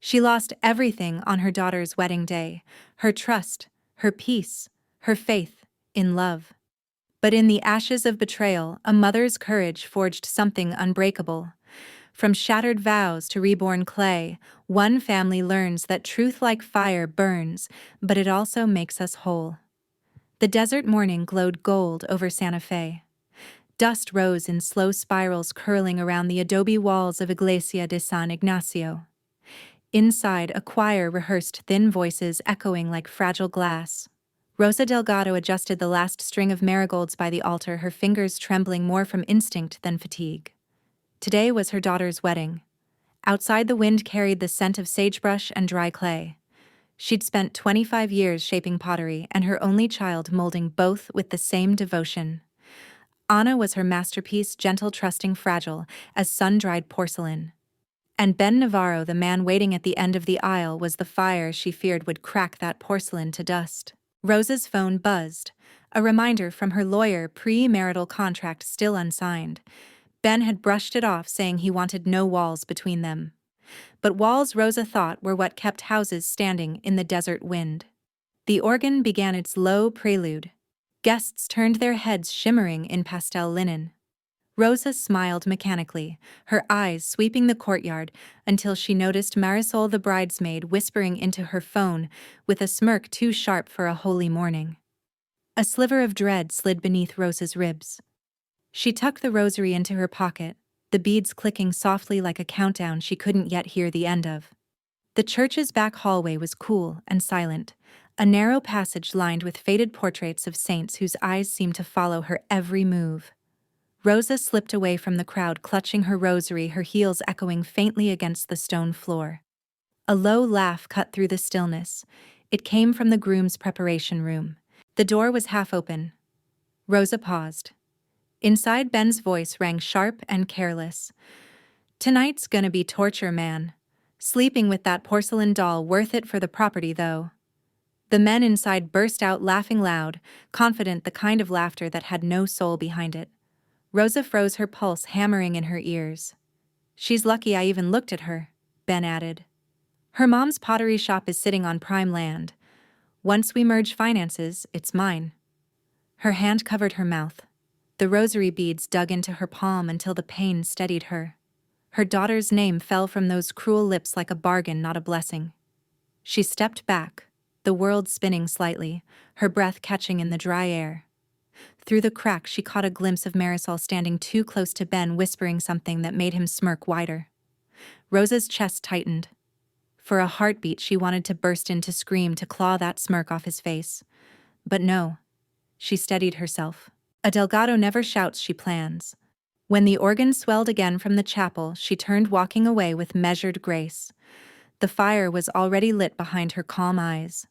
She lost everything on her daughter's wedding day: her trust, her peace, her faith in love. But in the ashes of betrayal, a mother's courage forged something unbreakable. From shattered vows to reborn clay, one family learns that truth like fire burns, but it also makes us whole. The desert morning glowed gold over Santa Fe. Dust rose in slow spirals curling around the adobe walls of Iglesia de San Ignacio. Inside, a choir rehearsed, thin voices echoing like fragile glass. Rosa Delgado adjusted the last string of marigolds by the altar, her fingers trembling more from instinct than fatigue. Today was her daughter's wedding. Outside, the wind carried the scent of sagebrush and dry clay. She'd spent 25 years shaping pottery, and her only child molding both with the same devotion. Anna was her masterpiece, gentle, trusting, fragile, as sun-dried porcelain. And Ben Navarro, the man waiting at the end of the aisle, was the fire she feared would crack that porcelain to dust. Rosa's phone buzzed, a reminder from her lawyer, pre-marital contract still unsigned. Ben had brushed it off, saying he wanted no walls between them. But walls, Rosa thought, were what kept houses standing in the desert wind. The organ began its low prelude. Guests turned their heads, shimmering in pastel linen. Rosa smiled mechanically, her eyes sweeping the courtyard, until she noticed Marisol, the bridesmaid, whispering into her phone with a smirk too sharp for a holy morning. A sliver of dread slid beneath Rosa's ribs. She tucked the rosary into her pocket, the beads clicking softly like a countdown she couldn't yet hear the end of. The church's back hallway was cool and silent, a narrow passage lined with faded portraits of saints whose eyes seemed to follow her every move. Rosa slipped away from the crowd, clutching her rosary, her heels echoing faintly against the stone floor. A low laugh cut through the stillness. It came from the groom's preparation room. The door was half open. Rosa paused. Inside, Ben's voice rang sharp and careless. "Tonight's gonna be torture, man. Sleeping with that porcelain doll, worth it for the property, though." The men inside burst out laughing loud, confident, the kind of laughter that had no soul behind it. Rosa froze, her pulse hammering in her ears. "She's lucky I even looked at her," Ben added. "Her mom's pottery shop is sitting on prime land. Once we merge finances, it's mine." Her hand covered her mouth. The rosary beads dug into her palm until the pain steadied her. Her daughter's name fell from those cruel lips like a bargain, not a blessing. She stepped back, the world spinning slightly, her breath catching in the dry air. Through the crack, she caught a glimpse of Marisol standing too close to Ben, whispering something that made him smirk wider. Rosa's chest tightened. For a heartbeat, she wanted to burst into scream, to claw that smirk off his face. But no. She steadied herself. A Delgado never shouts, she plans. When the organ swelled again from the chapel, she turned, walking away with measured grace. The fire was already lit behind her calm eyes.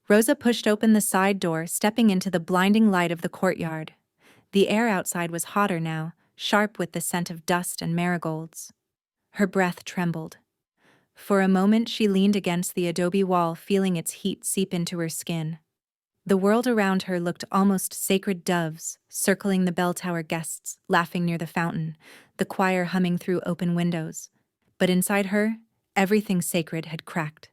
Rosa pushed open the side door, stepping into the blinding light of the courtyard. The air outside was hotter now, sharp with the scent of dust and marigolds. Her breath trembled. For a moment she leaned against the adobe wall, feeling its heat seep into her skin. The world around her looked almost sacred, doves circling the bell tower, guests laughing near the fountain, the choir humming through open windows. But inside her, everything sacred had cracked.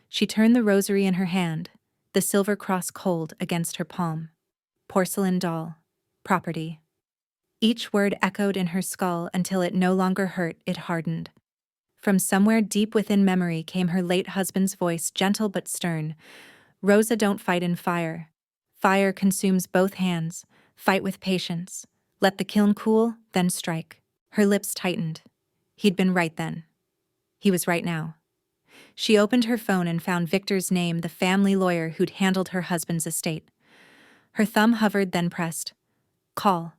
She turned the rosary in her hand, the silver cross cold against her palm. Porcelain doll. Property. Each word echoed in her skull until it no longer hurt, it hardened. From somewhere deep within memory came her late husband's voice, gentle but stern. "Rosa, don't fight in fire. Fire consumes both hands. Fight with patience. Let the kiln cool, then strike." Her lips tightened. He'd been right then. He was right now. She opened her phone and found Victor's name, the family lawyer who'd handled her husband's estate. Her thumb hovered, then pressed. "Call.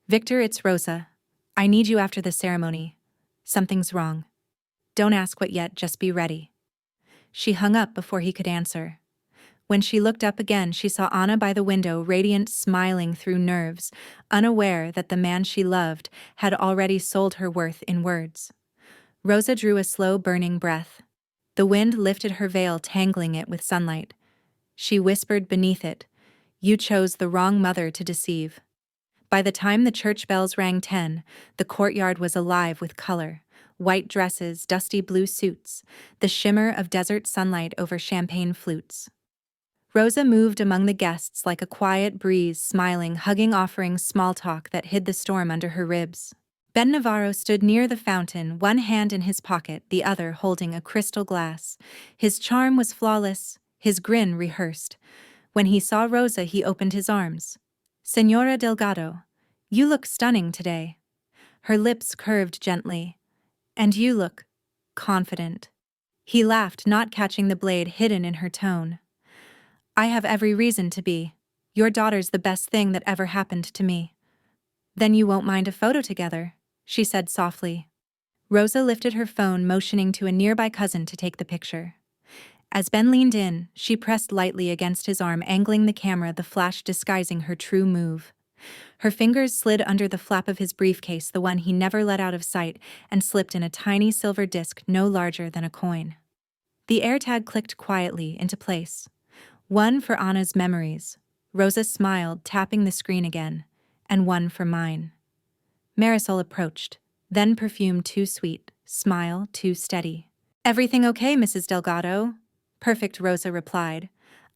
Victor, it's Rosa. I need you after the ceremony. Something's wrong. Don't ask what yet, just be ready." She hung up before he could answer. When she looked up again, she saw Anna by the window, radiant, smiling through nerves, unaware that the man she loved had already sold her worth in words. Rosa drew a slow, burning breath. The wind lifted her veil, tangling it with sunlight. She whispered beneath it, "You chose the wrong mother to deceive." By the time the church bells rang 10, the courtyard was alive with color. white dresses, dusty blue suits, the shimmer of desert sunlight over champagne flutes. Rosa moved among the guests like a quiet breeze, smiling, hugging, offering small talk that hid the storm under her ribs. Ben Navarro stood near the fountain, one hand in his pocket, the other holding a crystal glass. His charm was flawless, his grin rehearsed. When he saw Rosa, he opened his arms. "Señora Delgado, you look stunning today." Her lips curved gently. "And you look confident." He laughed, not catching the blade hidden in her tone. "I have every reason to be. Your daughter's the best thing that ever happened to me." "Then you won't mind a photo together?" she said softly. Rosa lifted her phone, motioning to a nearby cousin to take the picture. As Ben leaned in, she pressed lightly against his arm, angling the camera, the flash disguising her true move. Her fingers slid under the flap of his briefcase, the one he never let out of sight, and slipped in a tiny silver disc no larger than a coin. The AirTag clicked quietly into place. "One for Anna's memories." Rosa smiled, tapping the screen again. "And one for mine." Marisol approached, then perfume too sweet, smile too steady. "Everything okay, Mrs. Delgado?" "Perfect," Rosa replied.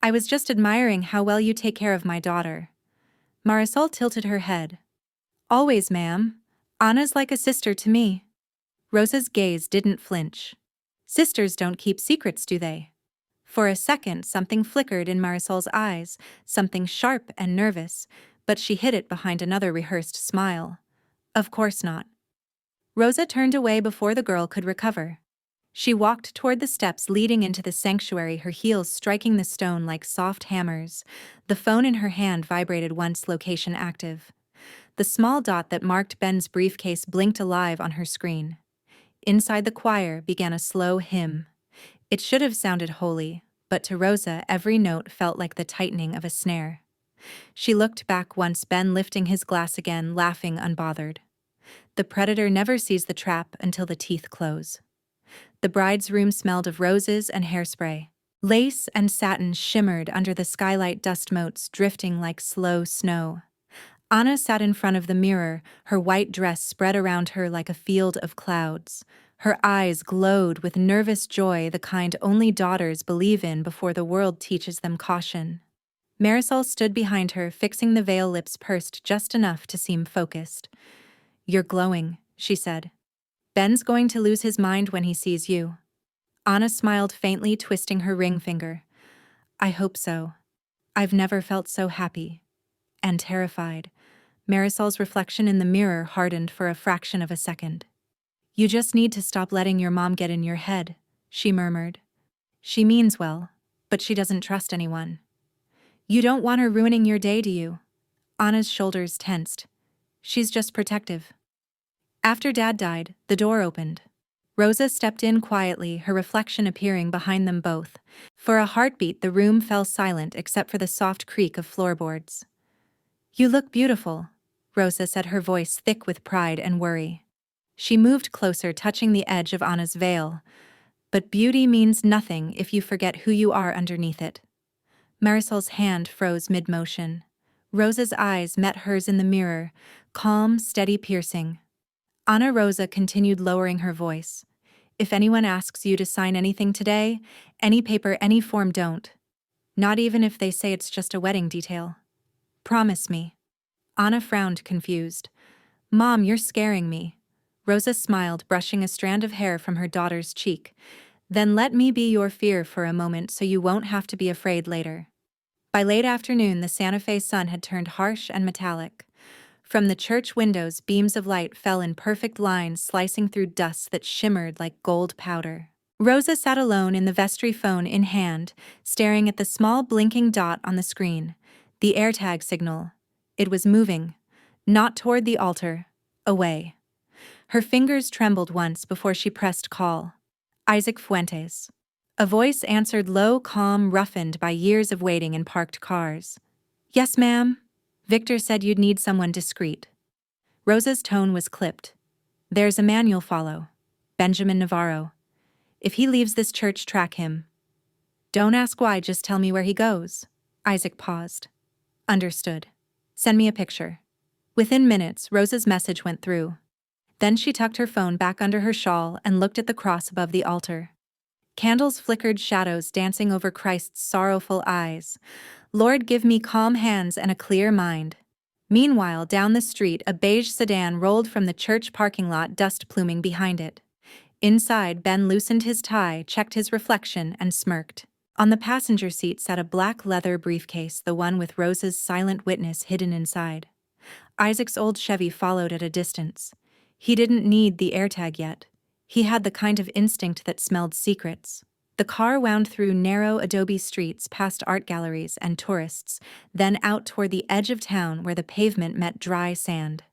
"I was just admiring how well you take care of my daughter." Marisol tilted her head. "Always, ma'am. Anna's like a sister to me." Rosa's gaze didn't flinch. "Sisters don't keep secrets, do they?" For a second, something flickered in Marisol's eyes, something sharp and nervous, but she hid it behind another rehearsed smile. "Of course not." Rosa turned away before the girl could recover. She walked toward the steps leading into the sanctuary, her heels striking the stone like soft hammers. The phone in her hand vibrated once, location active. The small dot that marked Ben's briefcase blinked alive on her screen. Inside the choir began a slow hymn. It should have sounded holy, but to Rosa every note felt like the tightening of a snare. She looked back once, Ben lifting his glass again, laughing unbothered. The predator never sees the trap until the teeth close. The bride's room smelled of roses and hairspray. Lace and satin shimmered under the skylight, dust motes drifting like slow snow. Anna sat in front of the mirror, her white dress spread around her like a field of clouds. Her eyes glowed with nervous joy, the kind only daughters believe in before the world teaches them caution. Marisol stood behind her, fixing the veil, lips pursed just enough to seem focused. "You're glowing," she said. "Ben's going to lose his mind when he sees you." Anna smiled faintly, twisting her ring finger. "I hope so. I've never felt so happy. And terrified." Marisol's reflection in the mirror hardened for a fraction of a second. "You just need to stop letting your mom get in your head," she murmured. "She means well, but she doesn't trust anyone." "You don't want her ruining your day, do you?" Anna's shoulders tensed. "She's just protective." After Dad died, the door opened. Rosa stepped in quietly, her reflection appearing behind them both. For a heartbeat, the room fell silent except for the soft creak of floorboards. "You look beautiful," Rosa said, her voice thick with pride and worry. She moved closer, touching the edge of Anna's veil. "But beauty means nothing if you forget who you are underneath it." Marisol's hand froze mid-motion. Rosa's eyes met hers in the mirror, calm, steady, piercing. Anna Rosa continued, lowering her voice. "If anyone asks you to sign anything today, any paper, any form, don't. Not even if they say it's just a wedding detail. Promise me." Anna frowned, confused. "Mom, you're scaring me." Rosa smiled, brushing a strand of hair from her daughter's cheek. "Then let me be your fear for a moment so you won't have to be afraid later." By late afternoon, the Santa Fe sun had turned harsh and metallic. From the church windows, beams of light fell in perfect lines, slicing through dust that shimmered like gold powder. Rosa sat alone in the vestry, phone in hand, staring at the small blinking dot on the screen. The AirTag signal. It was moving. Not toward the altar. Away. Her fingers trembled once before she pressed call. "Isaac Fuentes." A voice answered, low, calm, roughened by years of waiting in parked cars. "Yes, ma'am. Victor said you'd need someone discreet." Rosa's tone was clipped. "There's a man you'll follow. Benjamin Navarro. If he leaves this church, track him. Don't ask why, just tell me where he goes." Isaac paused. "Understood. Send me a picture." Within minutes, Rosa's message went through. Then she tucked her phone back under her shawl and looked at the cross above the altar. Candles flickered, shadows dancing over Christ's sorrowful eyes. Lord, give me calm hands and a clear mind. Meanwhile, down the street, a beige sedan rolled from the church parking lot, dust pluming behind it. Inside, Ben loosened his tie, checked his reflection, and smirked. On the passenger seat sat a black leather briefcase, the one with Rose's silent witness hidden inside. Isaac's old Chevy followed at a distance. He didn't need the AirTag yet. He had the kind of instinct that smelled secrets. The car wound through narrow adobe streets, past art galleries and tourists, then out toward the edge of town where the pavement met dry sand.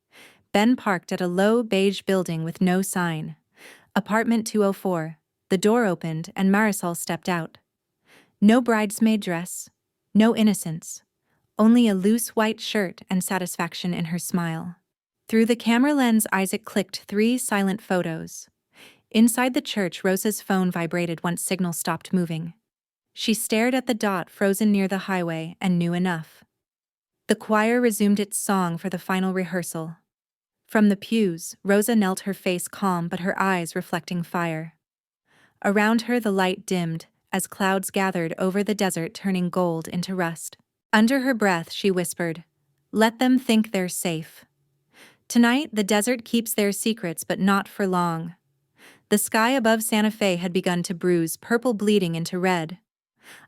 Ben parked at a low beige building with no sign. Apartment 204. The door opened and Marisol stepped out. No bridesmaid dress, no innocence, only a loose white shirt and satisfaction in her smile. Through the camera lens, Isaac clicked 3 silent photos. Inside the church, Rosa's phone vibrated once signal stopped moving. She stared at the dot frozen near the highway and knew enough. The choir resumed its song for the final rehearsal. From the pews, Rosa knelt, her face calm but her eyes reflecting fire. Around her the light dimmed, as clouds gathered over the desert, turning gold into rust. Under her breath she whispered, "Let them think they're safe." Tonight the desert keeps their secrets, but not for long. The sky above Santa Fe had begun to bruise, purple bleeding into red.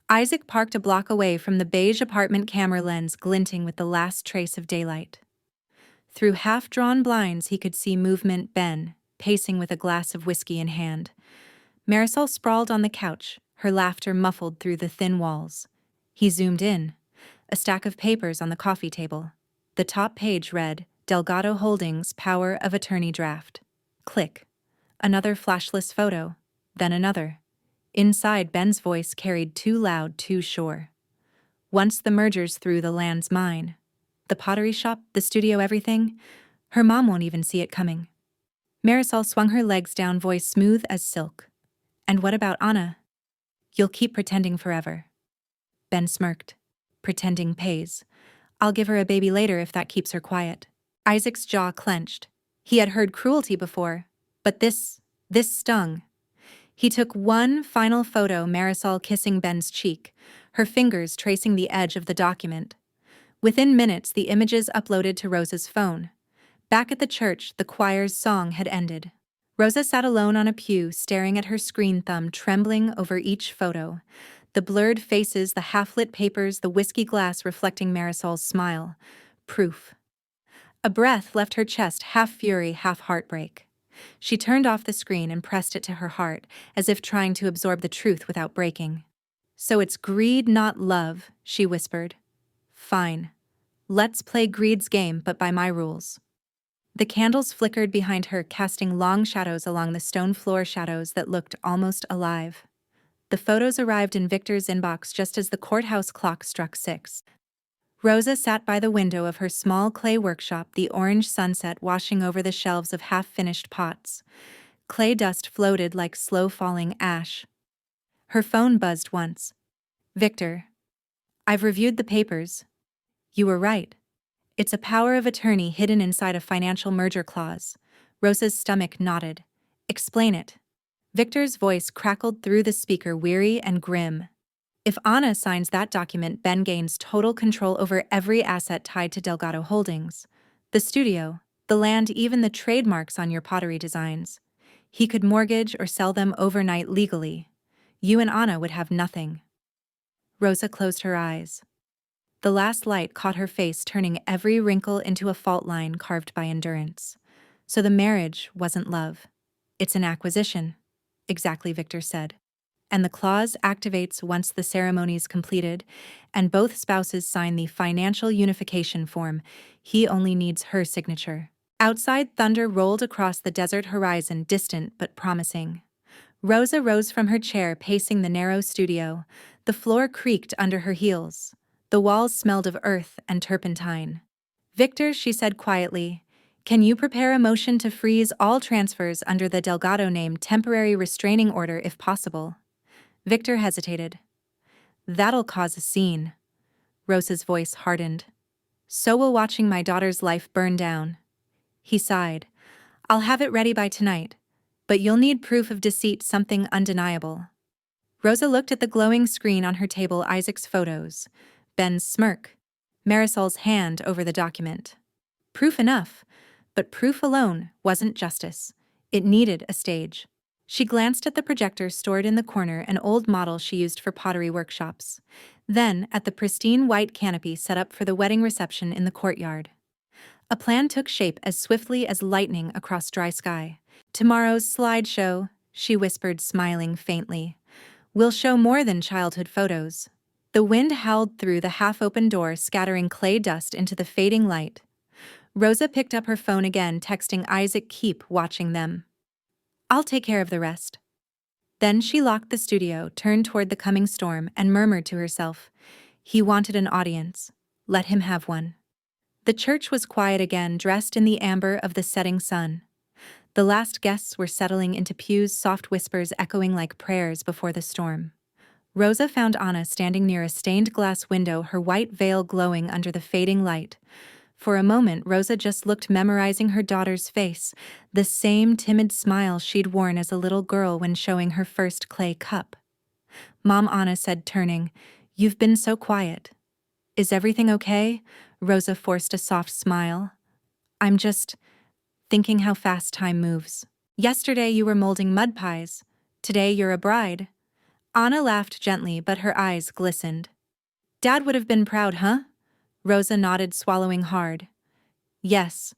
Isaac parked a block away from the beige apartment, camera lens glinting with the last trace of daylight. Through half-drawn blinds he could see movement. Ben, pacing with a glass of whiskey in hand. Marisol sprawled on the couch, her laughter muffled through the thin walls. He zoomed in. A stack of papers on the coffee table. The top page read, Delgado Holdings, Power of Attorney Draft. Click. Another flashless photo, then another. Inside, Ben's voice carried, "Too loud, too sure. Once the merger's through, the land's mine. The pottery shop, the studio, everything. Her mom won't even see it coming." Marisol swung her legs down, voice smooth as silk. "And what about Anna? You'll keep pretending forever." Ben smirked. "Pretending pays. I'll give her a baby later if that keeps her quiet." Isaac's jaw clenched. He had heard cruelty before, but this stung. He took one final photo, Marisol kissing Ben's cheek, her fingers tracing the edge of the document. Within minutes, the images uploaded to Rosa's phone. Back at the church, the choir's song had ended. Rosa sat alone on a pew, staring at her screen, thumb trembling over each photo. The blurred faces, the half-lit papers, the whiskey glass reflecting Marisol's smile. Proof. A breath left her chest, half fury, half heartbreak. She turned off the screen and pressed it to her heart, as if trying to absorb the truth without breaking. "So it's greed, not love," she whispered. "Fine. Let's play greed's game, but by my rules." The candles flickered behind her, casting long shadows along the stone floor, shadows that looked almost alive. The photos arrived in Victor's inbox just as the courthouse clock struck 6. Rosa sat by the window of her small clay workshop, the orange sunset washing over the shelves of half-finished pots. Clay dust floated like slow-falling ash. Her phone buzzed once. "Victor, I've reviewed the papers. You were right. It's a power of attorney hidden inside a financial merger clause." Rosa's stomach knotted. "Explain it." Victor's voice crackled through the speaker, weary and grim. "If Anna signs that document, Ben gains total control over every asset tied to Delgado Holdings. The studio, the land, even the trademarks on your pottery designs. He could mortgage or sell them overnight legally. You and Anna would have nothing." Rosa closed her eyes. The last light caught her face, turning every wrinkle into a fault line carved by endurance. So the marriage wasn't love. "It's an acquisition." "Exactly," Victor said. "And the clause activates once the ceremony's completed, and both spouses sign the financial unification form. He only needs her signature." Outside, thunder rolled across the desert horizon, distant but promising. Rosa rose from her chair, pacing the narrow studio. The floor creaked under her heels. The walls smelled of earth and turpentine. "Victor," she said quietly, "can you prepare a motion to freeze all transfers under the Delgado name, temporary restraining order if possible?" Victor hesitated. "That'll cause a scene." Rosa's voice hardened. "So will watching my daughter's life burn down." He sighed. I'll have it ready by tonight. But you'll need proof of deceit, something undeniable. Rosa looked at the glowing screen on her table, Isaac's photos, Ben's smirk, Marisol's hand over the document. Proof enough, but proof alone wasn't justice. It needed a stage. She glanced at the projector stored in the corner, an old model she used for pottery workshops. Then at the pristine white canopy set up for the wedding reception in the courtyard. A plan took shape as swiftly as lightning across dry sky. Tomorrow's slideshow, she whispered, smiling faintly, will show more than childhood photos. The wind howled through the half-open door, scattering clay dust into the fading light. Rosa picked up her phone again, texting Isaac, "Keep watching them. I'll take care of the rest." Then she locked the studio, turned toward the coming storm, and murmured to herself, "He wanted an audience. Let him have one." The church was quiet again, dressed in the amber of the setting sun. The last guests were settling into pews, soft whispers echoing like prayers before the storm. Rosa found Anna standing near a stained glass window, her white veil glowing under the fading light. For a moment, Rosa just looked, memorizing her daughter's face, the same timid smile she'd worn as a little girl when showing her first clay cup. "Mom," Anna said, turning, "you've been so quiet." "Is everything okay?" Rosa forced a soft smile. "I'm just thinking how fast time moves. Yesterday you were molding mud pies. Today you're a bride." Anna laughed gently, but her eyes glistened. "Dad would have been proud, huh?" Rosa nodded, swallowing hard. "Yes.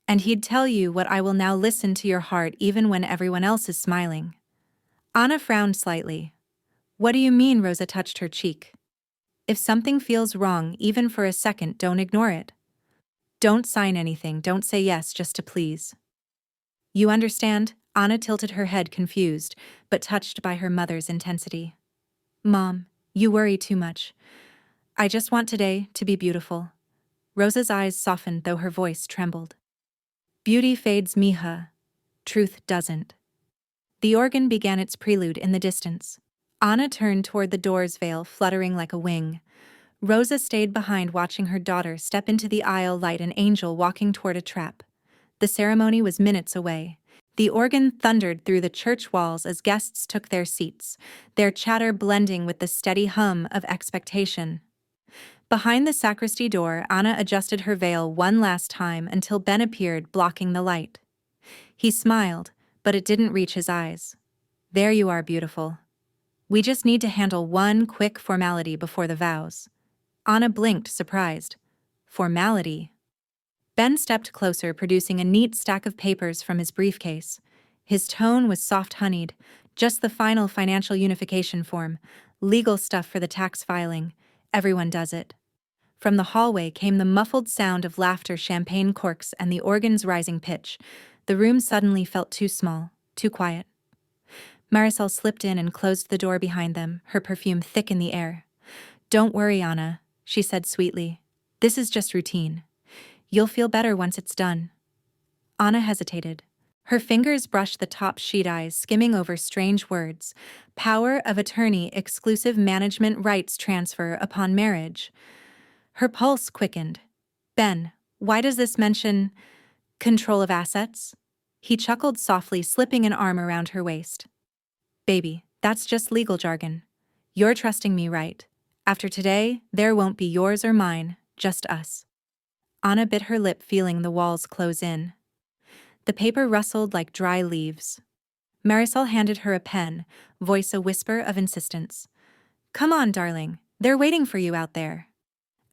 And he'd tell you what I will now: listen to your heart even when everyone else is smiling." Anna frowned slightly. "What do you mean?" Rosa touched her cheek. "If something feels wrong, even for a second, don't ignore it. Don't sign anything, don't say yes just to please. You understand?" Anna tilted her head, confused, but touched by her mother's intensity. "Mom, you worry too much. I just want today to be beautiful." Rosa's eyes softened, though her voice trembled. "Beauty fades, mija. Truth doesn't." The organ began its prelude in the distance. Anna turned toward the door's veil fluttering like a wing. Rosa stayed behind, watching her daughter step into the aisle, like an angel walking toward a trap. The ceremony was minutes away. The organ thundered through the church walls as guests took their seats, their chatter blending with the steady hum of expectation. Behind the sacristy door, Anna adjusted her veil one last time until Ben appeared, blocking the light. He smiled, but it didn't reach his eyes. "There you are, beautiful. We just need to handle one quick formality before the vows." Anna blinked, surprised. "Formality?" Ben stepped closer, producing a neat stack of papers from his briefcase. His tone was soft-honeyed, just the final financial unification form, legal stuff for the tax filing. Everyone does it. From the hallway came the muffled sound of laughter, champagne corks, and the organ's rising pitch. The room suddenly felt too small, too quiet. Marisol slipped in and closed the door behind them, her perfume thick in the air. "Don't worry, Anna," she said sweetly. "This is just routine. You'll feel better once it's done." Anna hesitated. Her fingers brushed the top sheet, eyes skimming over strange words. Power of attorney, exclusive management rights transfer upon marriage. Her pulse quickened. "Ben, why does this mention control of assets?" He chuckled softly, slipping an arm around her waist. "Baby, that's just legal jargon. You're trusting me, right? After today, there won't be yours or mine, just us." Anna bit her lip, feeling the walls close in. The paper rustled like dry leaves. Marisol handed her a pen, voice a whisper of insistence. "Come on, darling, they're waiting for you out there."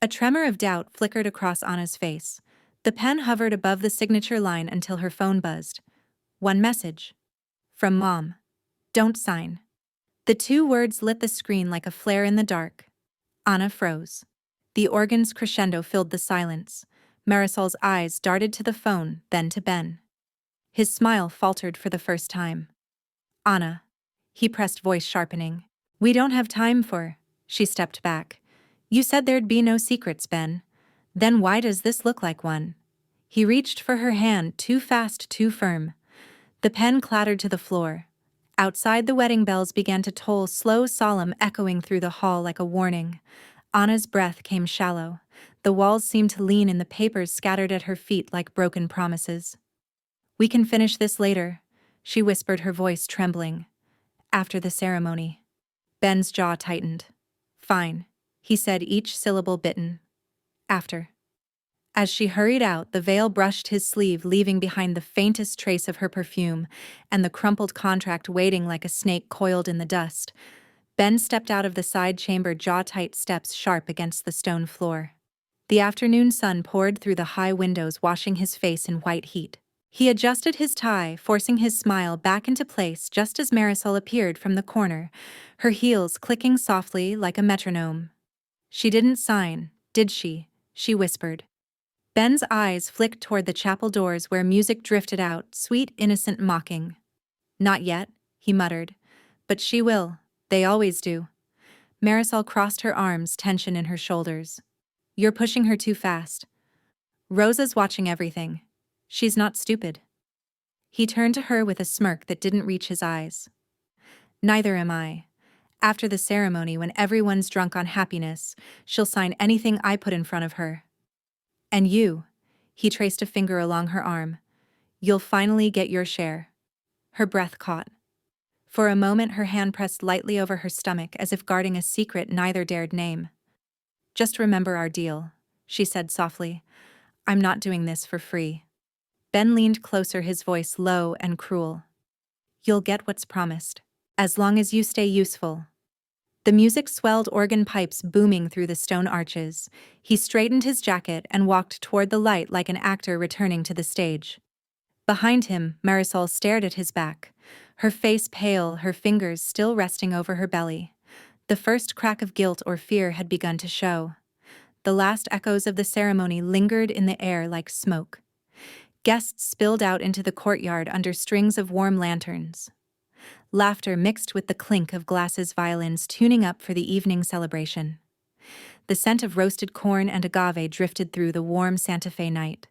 A tremor of doubt flickered across Anna's face. The pen hovered above the signature line until her phone buzzed. One message. From Mom. "Don't sign." The two words lit the screen like a flare in the dark. Anna froze. The organ's crescendo filled the silence. Marisol's eyes darted to the phone, then to Ben. His smile faltered for the first time. "Anna," he pressed, voice sharpening. "We don't have time for—" She stepped back. "You said there'd be no secrets, Ben. Then why does this look like one?" He reached for her hand, too fast, too firm. The pen clattered to the floor. Outside, the wedding bells began to toll, slow, solemn, echoing through the hall like a warning. Anna's breath came shallow. The walls seemed to lean, and the papers scattered at her feet like broken promises. "We can finish this later," she whispered, her voice trembling. "After the ceremony." Ben's jaw tightened. "Fine," he said, each syllable bitten. "After." As she hurried out, the veil brushed his sleeve, leaving behind the faintest trace of her perfume and the crumpled contract waiting like a snake coiled in the dust. Ben stepped out of the side chamber, jaw-tight, steps sharp against the stone floor. The afternoon sun poured through the high windows, washing his face in white heat. He adjusted his tie, forcing his smile back into place just as Marisol appeared from the corner, her heels clicking softly like a metronome. "She didn't sign, did she?" she whispered. Ben's eyes flicked toward the chapel doors where music drifted out, sweet, innocent mocking. "Not yet," he muttered. "But she will. They always do." Marisol crossed her arms, tension in her shoulders. "You're pushing her too fast. Rosa's watching everything. She's not stupid." He turned to her with a smirk that didn't reach his eyes. "Neither am I. After the ceremony, when everyone's drunk on happiness, she'll sign anything I put in front of her. And you," he traced a finger along her arm, "you'll finally get your share." Her breath caught. For a moment her hand pressed lightly over her stomach as if guarding a secret neither dared name. "Just remember our deal," she said softly. "I'm not doing this for free." Ben leaned closer, his voice low and cruel. "You'll get what's promised, as long as you stay useful." The music swelled, organ pipes booming through the stone arches. He straightened his jacket and walked toward the light like an actor returning to the stage. Behind him, Marisol stared at his back, her face pale, her fingers still resting over her belly. The first crack of guilt or fear had begun to show. The last echoes of the ceremony lingered in the air like smoke. Guests spilled out into the courtyard under strings of warm lanterns. Laughter mixed with the clink of glasses, violins tuning up for the evening celebration. The scent of roasted corn and agave drifted through the warm Santa Fe night.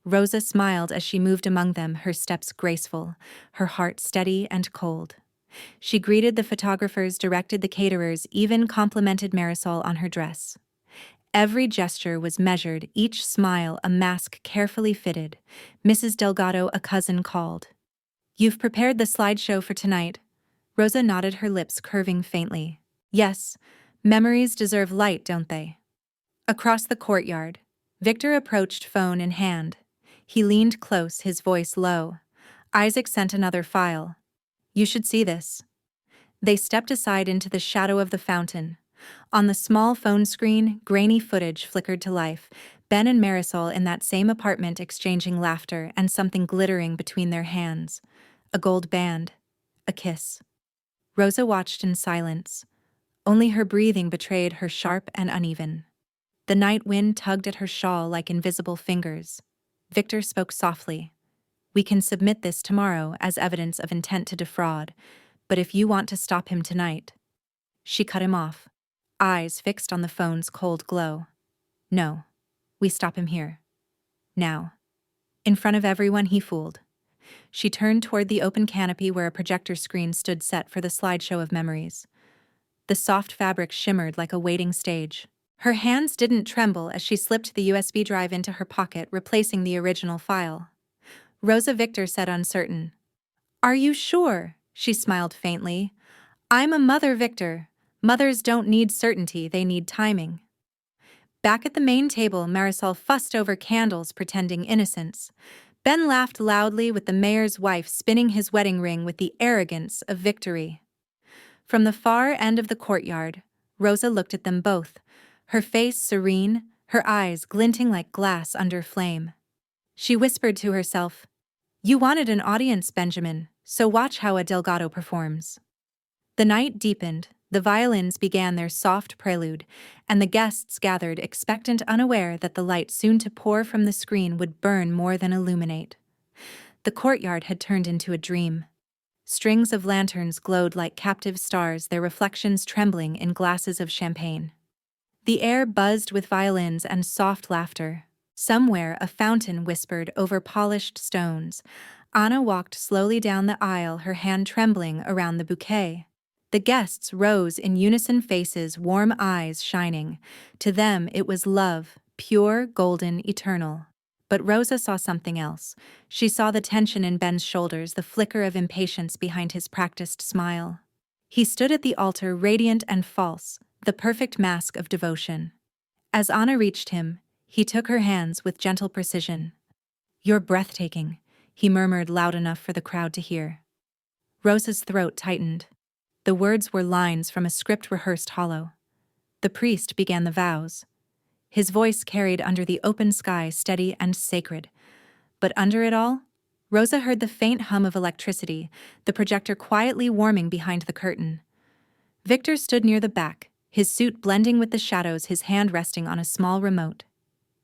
Rosa smiled as she moved among them, her steps graceful, her heart steady and cold. She greeted the photographers, directed the caterers, even complimented Marisol on her dress. Every gesture was measured, each smile a mask carefully fitted. Mrs. Delgado, a cousin, called. "You've prepared the slideshow for tonight." Rosa nodded, her lips curving faintly. "Yes, memories deserve light, don't they?" Across the courtyard, Victor approached, phone in hand. He leaned close, his voice low. "Isaac sent another file. You should see this." They stepped aside into the shadow of the fountain. On the small phone screen, grainy footage flickered to life. Ben and Marisol in that same apartment exchanging laughter and something glittering between their hands. A gold band. A kiss. Rosa watched in silence. Only her breathing betrayed her, sharp and uneven. The night wind tugged at her shawl like invisible fingers. Victor spoke softly. "We can submit this tomorrow as evidence of intent to defraud, but if you want to stop him tonight..." She cut him off, eyes fixed on the phone's cold glow. "No. We stop him here. Now." In front of everyone he fooled. She turned toward the open canopy where a projector screen stood set for the slideshow of memories. The soft fabric shimmered like a waiting stage. Her hands didn't tremble as she slipped the USB drive into her pocket, replacing the original file. Rosa, Victor said, uncertain. "Are you sure?" She smiled faintly. "I'm a mother, Victor. Mothers don't need certainty, they need timing." Back at the main table, Marisol fussed over candles, pretending innocence. Ben laughed loudly, with the mayor's wife spinning his wedding ring with the arrogance of victory. From the far end of the courtyard, Rosa looked at them both, her face serene, her eyes glinting like glass under flame. She whispered to herself, "You wanted an audience, Benjamin, so watch how a Delgado performs." The night deepened, the violins began their soft prelude, and the guests gathered, expectant, unaware that the light soon to pour from the screen would burn more than illuminate. The courtyard had turned into a dream. Strings of lanterns glowed like captive stars, their reflections trembling in glasses of champagne. The air buzzed with violins and soft laughter. Somewhere a fountain whispered over polished stones. Anna walked slowly down the aisle, her hand trembling around the bouquet. The guests rose in unison, faces, warm eyes shining. To them it was love, pure, golden, eternal. But Rosa saw something else. She saw the tension in Ben's shoulders, the flicker of impatience behind his practiced smile. He stood at the altar, radiant and false, the perfect mask of devotion. As Anna reached him, he took her hands with gentle precision. "You're breathtaking," he murmured loud enough for the crowd to hear. Rosa's throat tightened. The words were lines from a script rehearsed hollow. The priest began the vows. His voice carried under the open sky, steady and sacred. But under it all, Rosa heard the faint hum of electricity, the projector quietly warming behind the curtain. Victor stood near the back, his suit blending with the shadows, his hand resting on a small remote.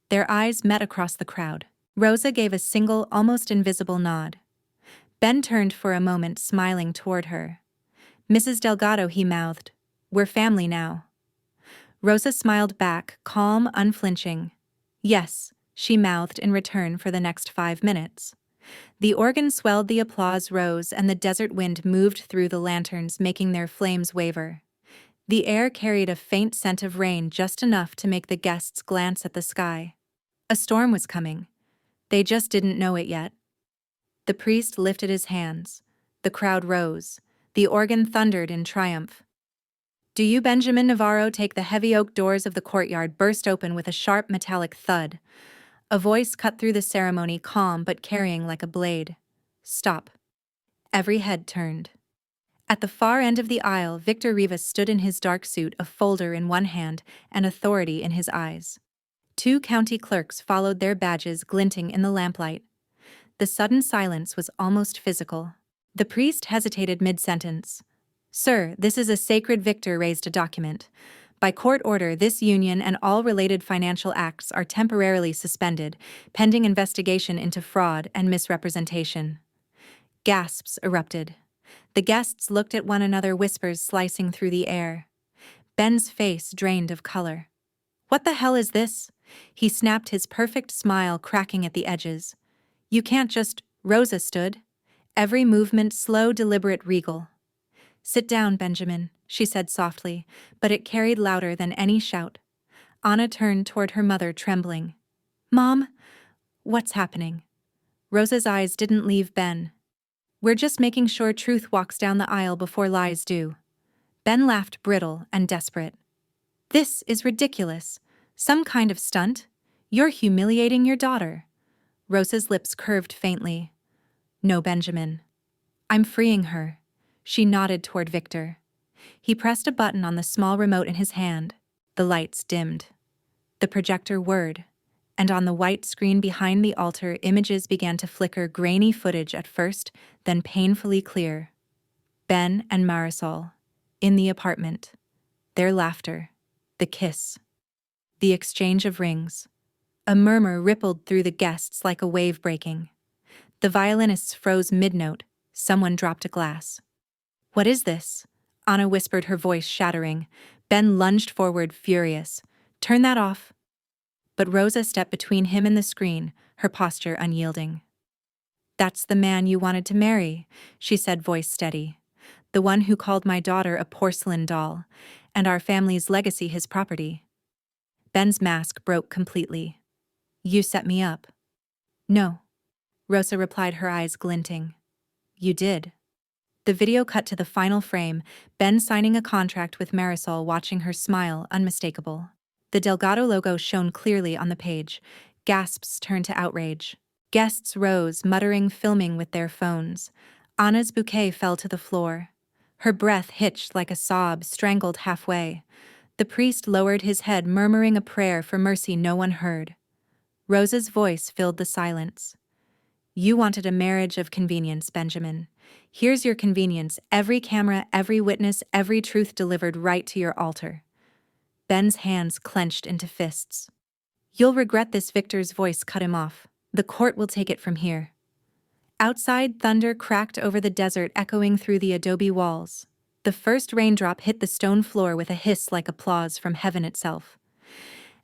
Their eyes met across the crowd. Rosa gave a single, almost invisible nod. Ben turned for a moment, smiling toward her. "Mrs. Delgado," he mouthed, "we're family now." Rosa smiled back, calm, unflinching. "Yes," she mouthed in return for the next 5 minutes. The organ swelled, the applause rose, and the desert wind moved through the lanterns, making their flames waver. The air carried a faint scent of rain, just enough to make the guests glance at the sky. A storm was coming. They just didn't know it yet. The priest lifted his hands. The crowd rose. The organ thundered in triumph. "Do you, Benjamin Navarro?" Take the heavy oak doors of the courtyard burst open with a sharp metallic thud. A voice cut through the ceremony, calm but carrying like a blade. "Stop." Every head turned. At the far end of the aisle, Victor Rivas stood in his dark suit, a folder in one hand and authority in his eyes. 2 county clerks followed, their badges glinting in the lamplight. The sudden silence was almost physical. The priest hesitated mid-sentence. "Sir, this is a sacred." Victor raised a document. "By court order, this union and all related financial acts are temporarily suspended, pending investigation into fraud and misrepresentation." Gasps erupted. The guests looked at one another, whispers slicing through the air. Ben's face drained of color. "What the hell is this?" He snapped, his perfect smile cracking at the edges. "You can't just—" Rosa stood. Every movement slow, deliberate, regal. "Sit down, Benjamin," she said softly, but it carried louder than any shout. Anna turned toward her mother, trembling. "Mom, what's happening?" Rosa's eyes didn't leave Ben. "We're just making sure truth walks down the aisle before lies do." Ben laughed, brittle and desperate. "This is ridiculous. Some kind of stunt? You're humiliating your daughter." Rosa's lips curved faintly. "No, Benjamin. I'm freeing her." She nodded toward Victor. He pressed a button on the small remote in his hand. The lights dimmed. The projector whirred, and on the white screen behind the altar, images began to flicker, grainy footage at first, then painfully clear. Ben and Marisol, in the apartment. Their laughter. The kiss. The exchange of rings. A murmur rippled through the guests like a wave breaking. The violinists froze mid-note. Someone dropped a glass. "What is this?" Anna whispered, her voice shattering. Ben lunged forward, furious. "Turn that off." But Rosa stepped between him and the screen, her posture unyielding. "That's the man you wanted to marry," she said, voice steady. "The one who called my daughter a porcelain doll, and our family's legacy his property." Ben's mask broke completely. "You set me up." "No," Rosa replied, her eyes glinting. "You did." The video cut to the final frame, Ben signing a contract with Marisol, watching her smile, unmistakable. The Delgado logo shone clearly on the page. Gasps turned to outrage. Guests rose, muttering, filming with their phones. Anna's bouquet fell to the floor. Her breath hitched like a sob, strangled halfway. The priest lowered his head, murmuring a prayer for mercy no one heard. Rosa's voice filled the silence. "You wanted a marriage of convenience, Benjamin. Here's your convenience: every camera, every witness, every truth delivered right to your altar." Ben's hands clenched into fists. "You'll regret this." Victor's voice cut him off. "The court will take it from here." Outside, thunder cracked over the desert, echoing through the adobe walls. The first raindrop hit the stone floor with a hiss like applause from heaven itself.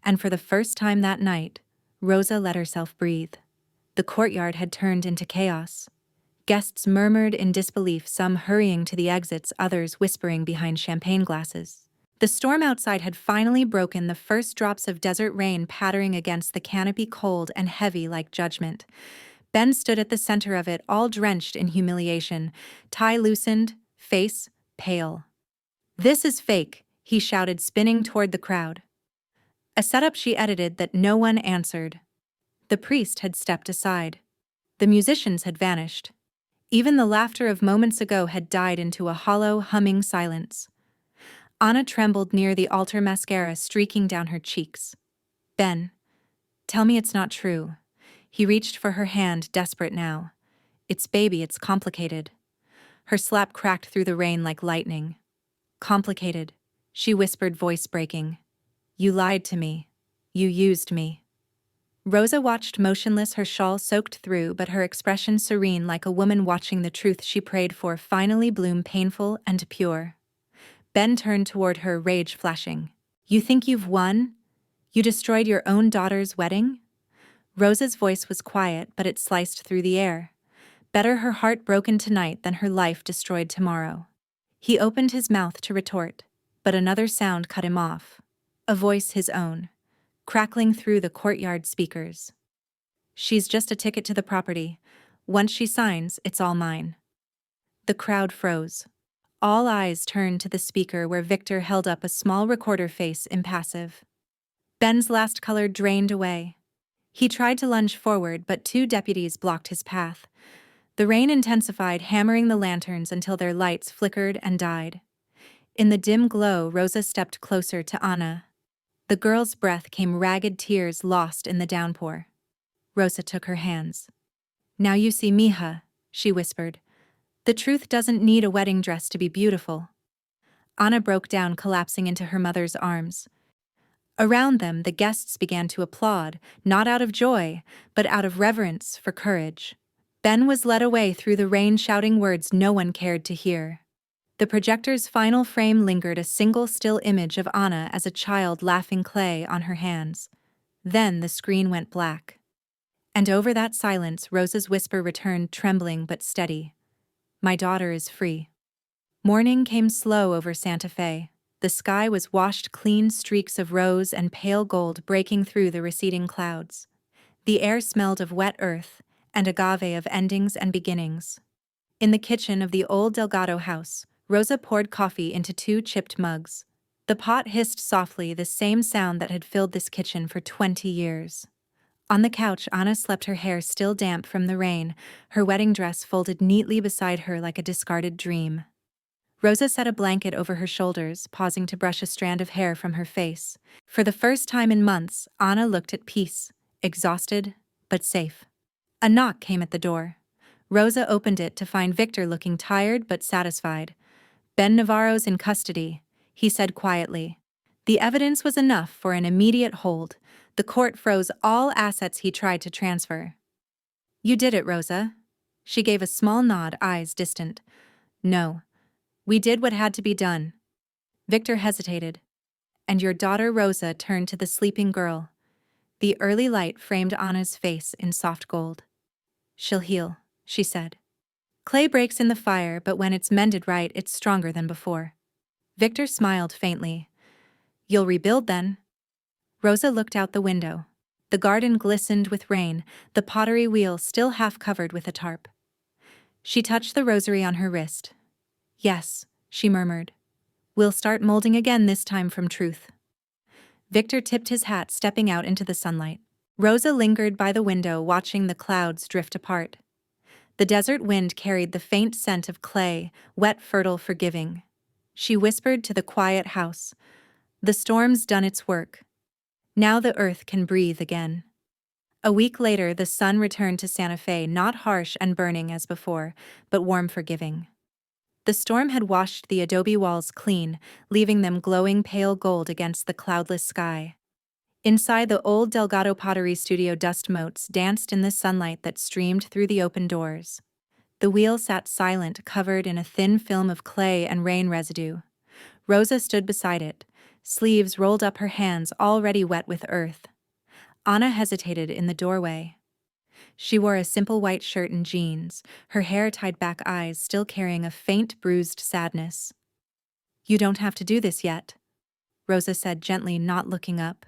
And for the first time that night, Rosa let herself breathe. The courtyard had turned into chaos. Guests murmured in disbelief, some hurrying to the exits, others whispering behind champagne glasses. The storm outside had finally broken, the first drops of desert rain pattering against the canopy, cold and heavy like judgment. Ben stood at the center of it, all drenched in humiliation, tie loosened, face pale. "This is fake," he shouted, spinning toward the crowd. A setup she edited that no one answered. The priest had stepped aside. The musicians had vanished. Even the laughter of moments ago had died into a hollow, humming silence. Anna trembled near the altar, mascara streaking down her cheeks. "Ben, tell me it's not true." He reached for her hand, desperate now. "It's baby, it's complicated." Her slap cracked through the rain like lightning. "Complicated," she whispered, voice breaking. "You lied to me. You used me." Rosa watched motionless, her shawl soaked through, but her expression serene, like a woman watching the truth she prayed for finally bloom, painful and pure. Ben turned toward her, rage flashing. "You think you've won? You destroyed your own daughter's wedding?" Rosa's voice was quiet, but it sliced through the air. Better her heart broken tonight than her life destroyed tomorrow. He opened his mouth to retort, but another sound cut him off. A voice, his own, crackling through the courtyard speakers. "She's just a ticket to the property. Once she signs, it's all mine." The crowd froze. All eyes turned to the speaker, where Victor held up a small recorder, face impassive. Ben's last color drained away. He tried to lunge forward, but two deputies blocked his path. The rain intensified, hammering the lanterns until their lights flickered and died. In the dim glow, Rosa stepped closer to Anna. The girl's breath came, ragged tears lost in the downpour. Rosa took her hands. "Now you see, mija," she whispered. "The truth doesn't need a wedding dress to be beautiful." Anna broke down, collapsing into her mother's arms. Around them, the guests began to applaud, not out of joy, but out of reverence for courage. Ben was led away through the rain, shouting words no one cared to hear. The projector's final frame lingered, a single still image of Anna as a child, laughing, clay on her hands. Then the screen went black. And over that silence, Rosa's whisper returned, trembling but steady. "My daughter is free." Morning came slow over Santa Fe. The sky was washed clean, streaks of rose and pale gold breaking through the receding clouds. The air smelled of wet earth and agave, of endings and beginnings. In the kitchen of the old Delgado house, Rosa poured coffee into two chipped mugs. The pot hissed softly, the same sound that had filled this kitchen for 20 years. On the couch, Anna slept, her hair still damp from the rain, her wedding dress folded neatly beside her like a discarded dream. Rosa set a blanket over her shoulders, pausing to brush a strand of hair from her face. For the first time in months, Anna looked at peace, exhausted but safe. A knock came at the door. Rosa opened it to find Victor looking tired but satisfied. "Ben Navarro's in custody," he said quietly. The evidence was enough for an immediate hold. The court froze all assets he tried to transfer. "You did it, Rosa." She gave a small nod, eyes distant. "No. We did what had to be done." Victor hesitated. "And your daughter?" Rosa turned to the sleeping girl. The early light framed Anna's face in soft gold. "She'll heal," she said. "Clay breaks in the fire, but when it's mended right, it's stronger than before." Victor smiled faintly. "You'll rebuild then?" Rosa looked out the window. The garden glistened with rain, the pottery wheel still half covered with a tarp. She touched the rosary on her wrist. "Yes," she murmured. "We'll start molding again, this time from truth." Victor tipped his hat, stepping out into the sunlight. Rosa lingered by the window, watching the clouds drift apart. The desert wind carried the faint scent of clay, wet, fertile, forgiving. She whispered to the quiet house, "The storm's done its work. Now the earth can breathe again." A week later, the sun returned to Santa Fe, not harsh and burning as before, but warm, forgiving. The storm had washed the adobe walls clean, leaving them glowing pale gold against the cloudless sky. Inside the old Delgado pottery studio, dust motes danced in the sunlight that streamed through the open doors. The wheel sat silent, covered in a thin film of clay and rain residue. Rosa stood beside it, sleeves rolled up, her hands already wet with earth. Anna hesitated in the doorway. She wore a simple white shirt and jeans, her hair tied back, eyes still carrying a faint, bruised sadness. "You don't have to do this yet." Rosa said gently, not looking up.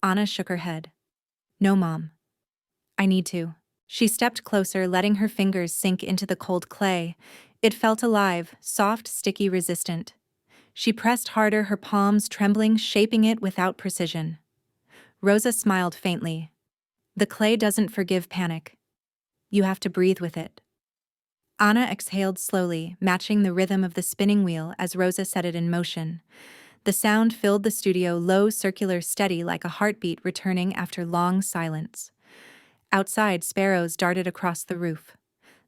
Anna shook her head. No, Mom. I need to. She stepped closer, letting her fingers sink into the cold clay. It felt alive, soft, sticky, resistant. She pressed harder, her palms trembling, shaping it without precision. Rosa smiled faintly. The clay doesn't forgive panic. You have to breathe with it. Anna exhaled slowly, matching the rhythm of the spinning wheel as Rosa set it in motion. The sound filled the studio, low, circular, steady, like a heartbeat returning after long silence. Outside, sparrows darted across the roof.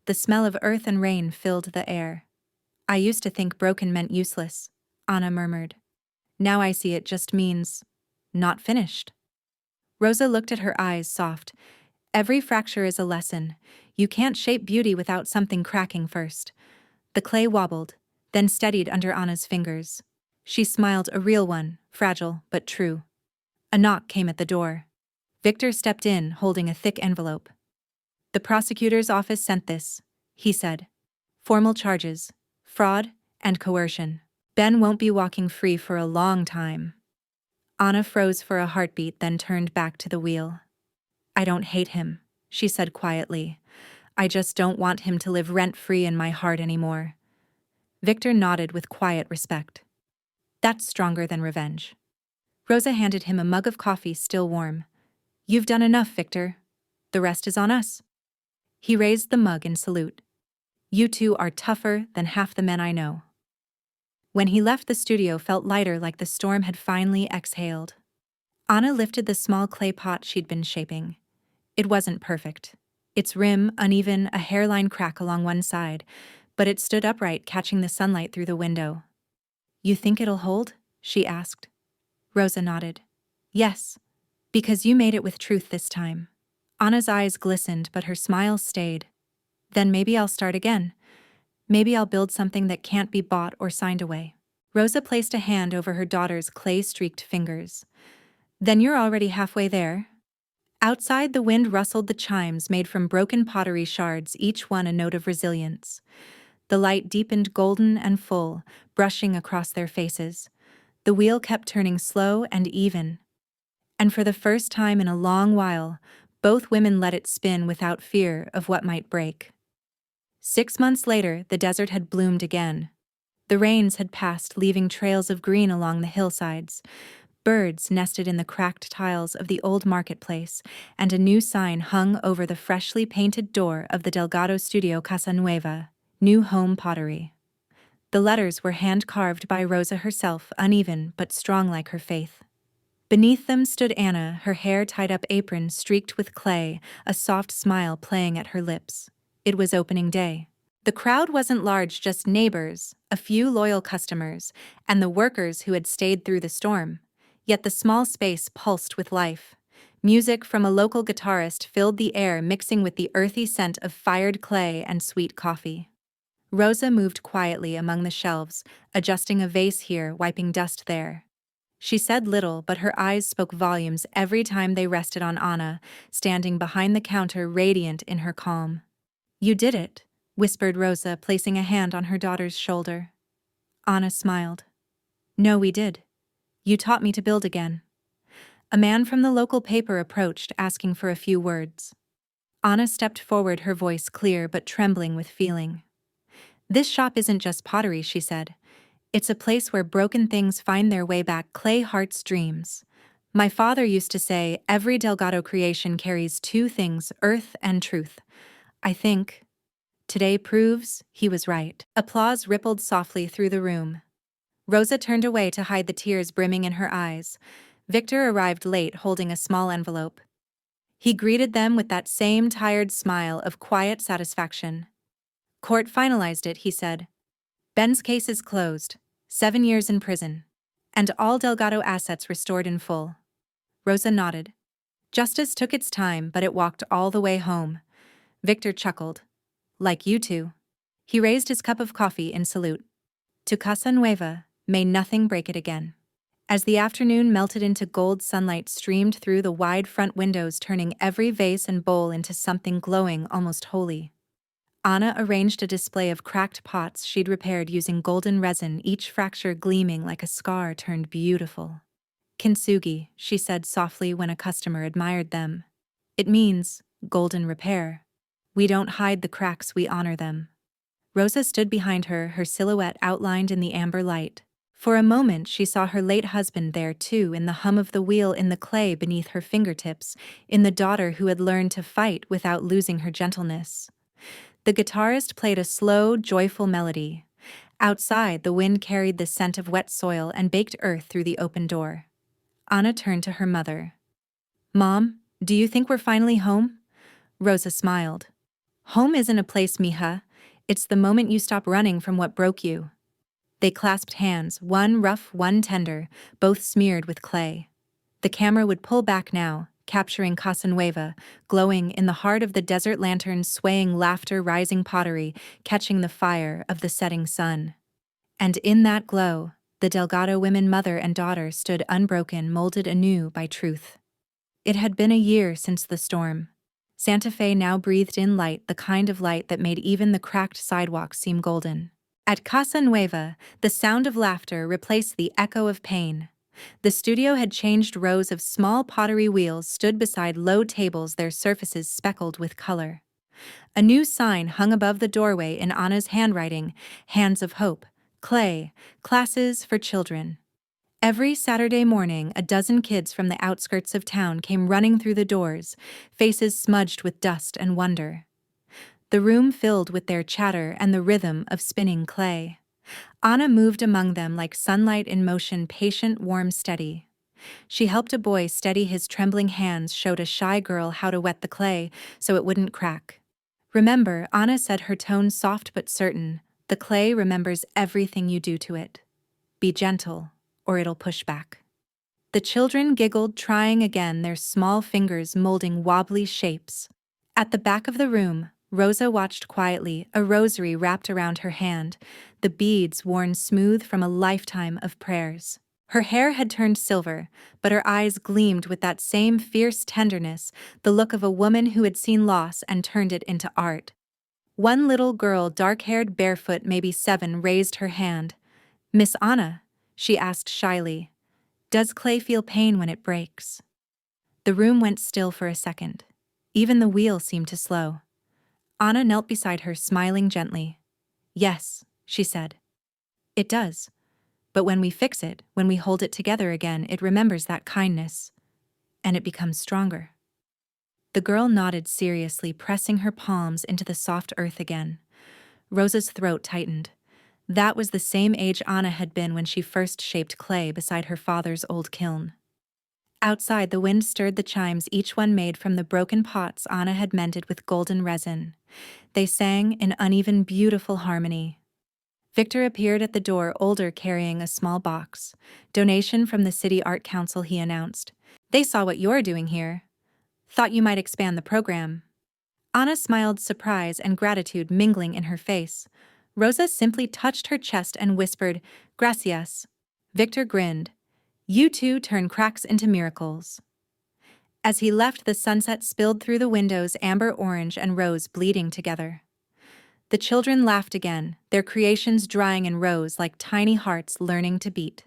The smell of earth and rain filled the air. I used to think broken meant useless, Anna murmured. Now I see it just means not finished. Rosa looked at her eyes, soft. Every fracture is a lesson. You can't shape beauty without something cracking first. The clay wobbled, then steadied under Anna's fingers. She smiled, a real one, fragile but true. A knock came at the door. Victor stepped in, holding a thick envelope. The prosecutor's office sent this, he said. Formal charges, fraud, and coercion. Ben won't be walking free for a long time. Anna froze for a heartbeat, then turned back to the wheel. I don't hate him, she said quietly. I just don't want him to live rent-free in my heart anymore. Victor nodded with quiet respect. That's stronger than revenge. Rosa handed him a mug of coffee, still warm. You've done enough, Victor. The rest is on us. He raised the mug in salute. You two are tougher than half the men I know. When he left, the studio felt lighter, like the storm had finally exhaled. Anna lifted the small clay pot she'd been shaping. It wasn't perfect. Its rim uneven, a hairline crack along one side, but it stood upright, catching the sunlight through the window. You think it'll hold? She asked. Rosa nodded. Yes, because you made it with truth this time. Anna's eyes glistened, but her smile stayed. Then maybe I'll start again. Maybe I'll build something that can't be bought or signed away. Rosa placed a hand over her daughter's clay-streaked fingers. Then you're already halfway there. Outside, the wind rustled the chimes made from broken pottery shards, each one a note of resilience. The light deepened, golden and full, brushing across their faces. The wheel kept turning slow and even. And for the first time in a long while, both women let it spin without fear of what might break. 6 months later, the desert had bloomed again. The rains had passed, leaving trails of green along the hillsides. Birds nested in the cracked tiles of the old marketplace, and a new sign hung over the freshly painted door of the Delgado Studio Casa Nueva, New Home Pottery. The letters were hand-carved by Rosa herself, uneven but strong like her faith. Beneath them stood Anna, her hair tied up, apron streaked with clay, a soft smile playing at her lips. It was opening day. The crowd wasn't large, just neighbors, a few loyal customers, and the workers who had stayed through the storm. Yet the small space pulsed with life. Music from a local guitarist filled the air, mixing with the earthy scent of fired clay and sweet coffee. Rosa moved quietly among the shelves, adjusting a vase here, wiping dust there. She said little, but her eyes spoke volumes every time they rested on Anna, standing behind the counter, radiant in her calm. You did it, whispered Rosa, placing a hand on her daughter's shoulder. Anna smiled. No, we did. You taught me to build again. A man from the local paper approached, asking for a few words. Anna stepped forward, her voice clear but trembling with feeling. This shop isn't just pottery, she said. It's a place where broken things find their way back, clay hearts, dreams. My father used to say, every Delgado creation carries two things, earth and truth. I think today proves he was right. Applause rippled softly through the room. Rosa turned away to hide the tears brimming in her eyes. Victor arrived late, holding a small envelope. He greeted them with that same tired smile of quiet satisfaction. Court finalized it, he said. Ben's case is closed, 7 years in prison, and all Delgado assets restored in full. Rosa nodded. Justice took its time, but it walked all the way home. Victor chuckled. Like you two. He raised his cup of coffee in salute. To Casa Nueva, may nothing break it again. As the afternoon melted into gold, sunlight streamed through the wide front windows, turning every vase and bowl into something glowing, almost holy. Anna arranged a display of cracked pots she'd repaired using golden resin, each fracture gleaming like a scar turned beautiful. Kintsugi, she said softly when a customer admired them. It means golden repair. We don't hide the cracks, we honor them. Rosa stood behind her, her silhouette outlined in the amber light. For a moment she saw her late husband there too, in the hum of the wheel, in the clay beneath her fingertips, in the daughter who had learned to fight without losing her gentleness. The guitarist played a slow, joyful melody. Outside, the wind carried the scent of wet soil and baked earth through the open door. Anna turned to her mother. "Mom, do you think we're finally home?" Rosa smiled. "Home isn't a place, mija. It's the moment you stop running from what broke you." They clasped hands, one rough, one tender, both smeared with clay. The camera would pull back now, capturing Casa Nueva, glowing in the heart of the desert lanterns, swaying laughter, rising pottery, catching the fire of the setting sun. And in that glow, the Delgado women, mother and daughter, stood unbroken, molded anew by truth. It had been a year since the storm. Santa Fe now breathed in light, the kind of light that made even the cracked sidewalks seem golden. At Casa Nueva, the sound of laughter replaced the echo of pain. The studio had changed. Rows of small pottery wheels stood beside low tables, their surfaces speckled with color. A new sign hung above the doorway in Anna's handwriting: Hands of Hope, Clay, Classes for Children. Every Saturday morning, a dozen kids from the outskirts of town came running through the doors, faces smudged with dust and wonder. The room filled with their chatter and the rhythm of spinning clay. Anna moved among them like sunlight in motion, patient, warm, steady. She helped a boy steady his trembling hands, showed a shy girl how to wet the clay so it wouldn't crack. "Remember," Anna said, her tone soft but certain, "the clay remembers everything you do to it. Be gentle, or it'll push back." The children giggled, trying again, their small fingers molding wobbly shapes. At the back of the room, Rosa watched quietly, a rosary wrapped around her hand, the beads worn smooth from a lifetime of prayers. Her hair had turned silver, but her eyes gleamed with that same fierce tenderness, the look of a woman who had seen loss and turned it into art. One little girl, dark-haired, barefoot, maybe 7, raised her hand. "Miss Anna," she asked shyly, "does clay feel pain when it breaks?" The room went still for a second. Even the wheel seemed to slow. Anna knelt beside her, smiling gently. "Yes," she said. "It does. But when we fix it, when we hold it together again, it remembers that kindness. And it becomes stronger." The girl nodded seriously, pressing her palms into the soft earth again. Rosa's throat tightened. That was the same age Anna had been when she first shaped clay beside her father's old kiln. Outside, the wind stirred the chimes, each one made from the broken pots Anna had mended with golden resin. They sang in uneven, beautiful harmony. Victor appeared at the door, older, carrying a small box. "Donation from the City Art Council," he announced. "They saw what you're doing here. Thought you might expand the program." Anna smiled, surprise and gratitude mingling in her face. Rosa simply touched her chest and whispered, "Gracias." Victor grinned. "You two turn cracks into miracles." As he left, the sunset spilled through the windows, amber, orange, and rose bleeding together. The children laughed again, their creations drying in rows like tiny hearts learning to beat.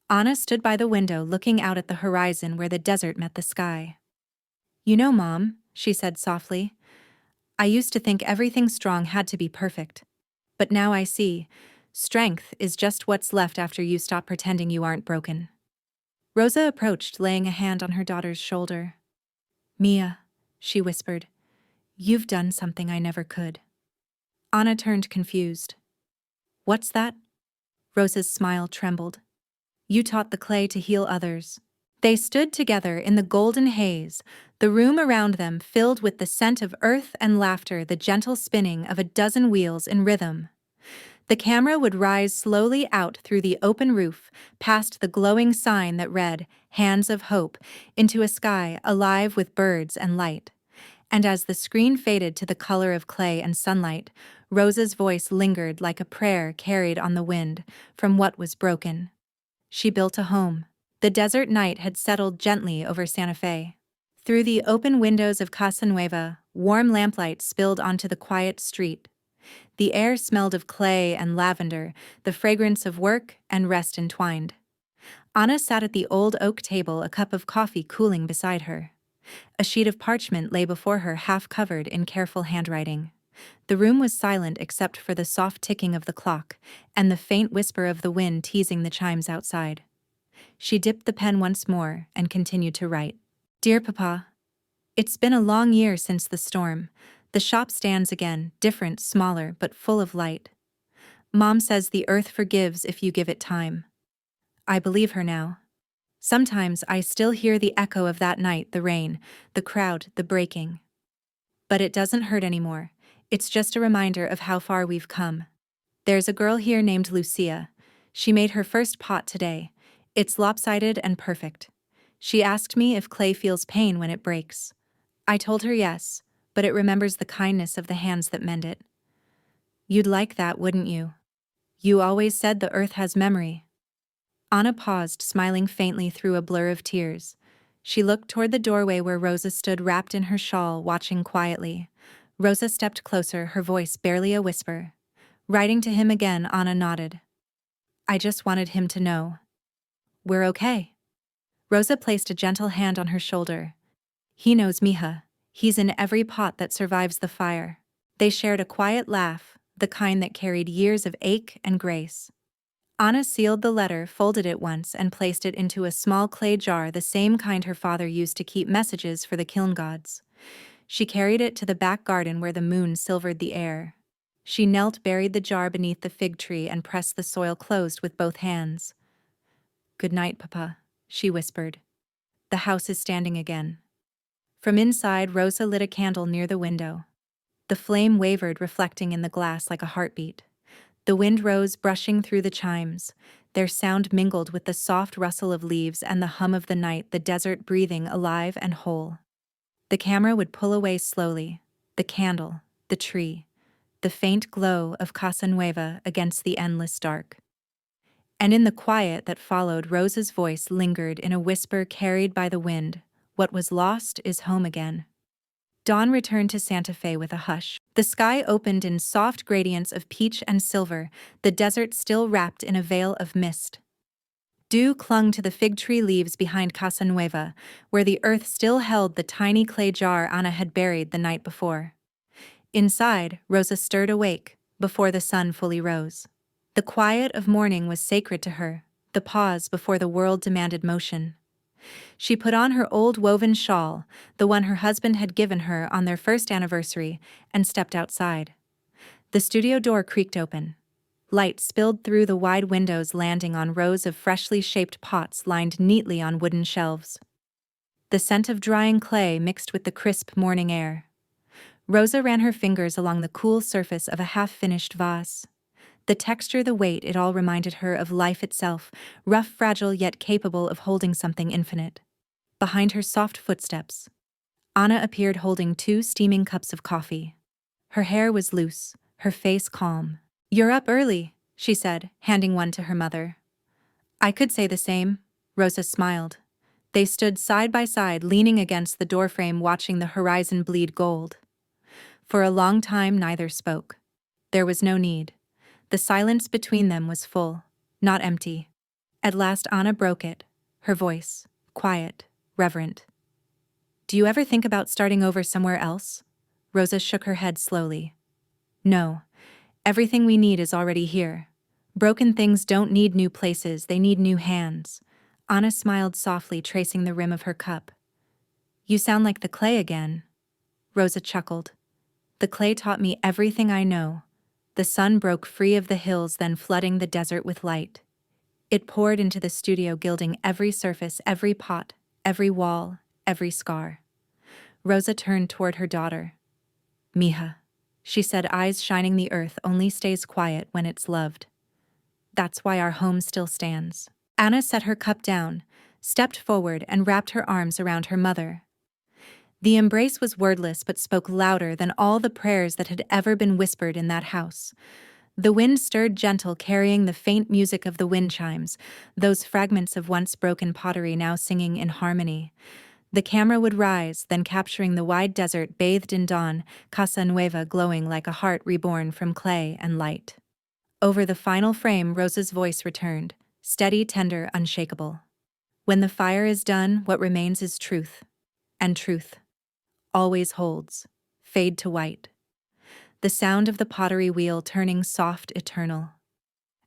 Anna stood by the window, looking out at the horizon where the desert met the sky. "You know, Mom," she said softly, "I used to think everything strong had to be perfect. But now I see, strength is just what's left after you stop pretending you aren't broken." Rosa approached, laying a hand on her daughter's shoulder. "Mia," she whispered, "you've done something I never could." Anna turned, confused. "What's that?" Rosa's smile trembled. "You taught the clay to heal others." They stood together in the golden haze, the room around them filled with the scent of earth and laughter, the gentle spinning of a dozen wheels in rhythm. The camera would rise slowly out through the open roof, past the glowing sign that read, "Hands of Hope," into a sky alive with birds and light. And as the screen faded to the color of clay and sunlight, Rosa's voice lingered like a prayer carried on the wind from what was broken. She built a home. The desert night had settled gently over Santa Fe. Through the open windows of Casa Nueva, warm lamplight spilled onto the quiet street. The air smelled of clay and lavender, the fragrance of work and rest entwined. Anna sat at the old oak table, a cup of coffee cooling beside her. A sheet of parchment lay before her, half covered in careful handwriting. The room was silent except for the soft ticking of the clock and the faint whisper of the wind teasing the chimes outside. She dipped the pen once more and continued to write. Dear Papa, it's been a long year since the storm. The shop stands again, different, smaller, but full of light. Mom says the earth forgives if you give it time. I believe her now. Sometimes I still hear the echo of that night, the rain, the crowd, the breaking. But it doesn't hurt anymore. It's just a reminder of how far we've come. There's a girl here named Lucia. She made her first pot today. It's lopsided and perfect. She asked me if clay feels pain when it breaks. I told her yes, but it remembers the kindness of the hands that mend it. You'd like that, wouldn't you? You always said the earth has memory. Anna paused, smiling faintly through a blur of tears. She looked toward the doorway where Rosa stood wrapped in her shawl, watching quietly. Rosa stepped closer, her voice barely a whisper. Writing to him again, Anna nodded. I just wanted him to know. We're okay. Rosa placed a gentle hand on her shoulder. He knows Mija. He's in every pot that survives the fire. They shared a quiet laugh, the kind that carried years of ache and grace. Anna sealed the letter, folded it once, and placed it into a small clay jar, the same kind her father used to keep messages for the kiln gods. She carried it to the back garden where the moon silvered the air. She knelt, buried the jar beneath the fig tree, and pressed the soil closed with both hands. Good night, Papa, she whispered. The house is standing again. From inside, Rosa lit a candle near the window. The flame wavered, reflecting in the glass like a heartbeat. The wind rose, brushing through the chimes. Their sound mingled with the soft rustle of leaves and the hum of the night, the desert breathing alive and whole. The camera would pull away slowly. The candle, the tree, the faint glow of Casa Nueva against the endless dark. And in the quiet that followed, Rosa's voice lingered in a whisper carried by the wind. What was lost is home again. Dawn returned to Santa Fe with a hush. The sky opened in soft gradients of peach and silver, the desert still wrapped in a veil of mist. Dew clung to the fig tree leaves behind Casa Nueva, where the earth still held the tiny clay jar Anna had buried the night before. Inside, Rosa stirred awake, before the sun fully rose. The quiet of morning was sacred to her, the pause before the world demanded motion. She put on her old woven shawl, the one her husband had given her on their first anniversary, and stepped outside. The studio door creaked open. Light spilled through the wide windows, landing on rows of freshly shaped pots lined neatly on wooden shelves. The scent of drying clay mixed with the crisp morning air. Rosa ran her fingers along the cool surface of a half-finished vase. The texture, the weight, it all reminded her of life itself, rough, fragile, yet capable of holding something infinite. Behind her soft footsteps, Anna appeared holding 2 steaming cups of coffee. Her hair was loose, her face calm. You're up early, she said, handing one to her mother. I could say the same, Rosa smiled. They stood side by side, leaning against the doorframe, watching the horizon bleed gold. For a long time, neither spoke. There was no need. The silence between them was full, not empty. At last Anna broke it, her voice, quiet, reverent. Do you ever think about starting over somewhere else? Rosa shook her head slowly. No. Everything we need is already here. Broken things don't need new places, they need new hands. Anna smiled softly, tracing the rim of her cup. You sound like the clay again. Rosa chuckled. The clay taught me everything I know. The sun broke free of the hills, then flooding the desert with light. It poured into the studio, gilding every surface, every pot, every wall, every scar. Rosa turned toward her daughter. Mija, she said, eyes shining. The earth only stays quiet when it's loved. That's why our home still stands. Anna set her cup down, stepped forward, and wrapped her arms around her mother. The embrace was wordless but spoke louder than all the prayers that had ever been whispered in that house. The wind stirred gentle, carrying the faint music of the wind chimes, those fragments of once broken pottery now singing in harmony. The camera would rise, then capturing the wide desert bathed in dawn, Casa Nueva glowing like a heart reborn from clay and light. Over the final frame, Rosa's voice returned, Steady, tender, unshakable. When the fire is done, what remains is truth. And truth always holds. Fade to white. The sound of the pottery wheel turning soft, eternal.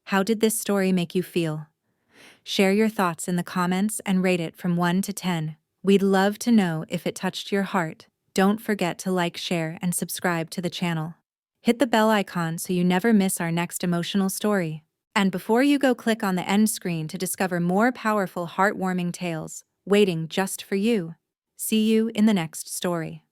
How did this story make you feel? Share your thoughts in the comments and rate it from 1 to 10. We'd love to know if it touched your heart. Don't forget to like, share, and subscribe to the channel. Hit the bell icon so you never miss our next emotional story. And before you go, click on the end screen to discover more powerful, heartwarming tales waiting just for you. See you in the next story.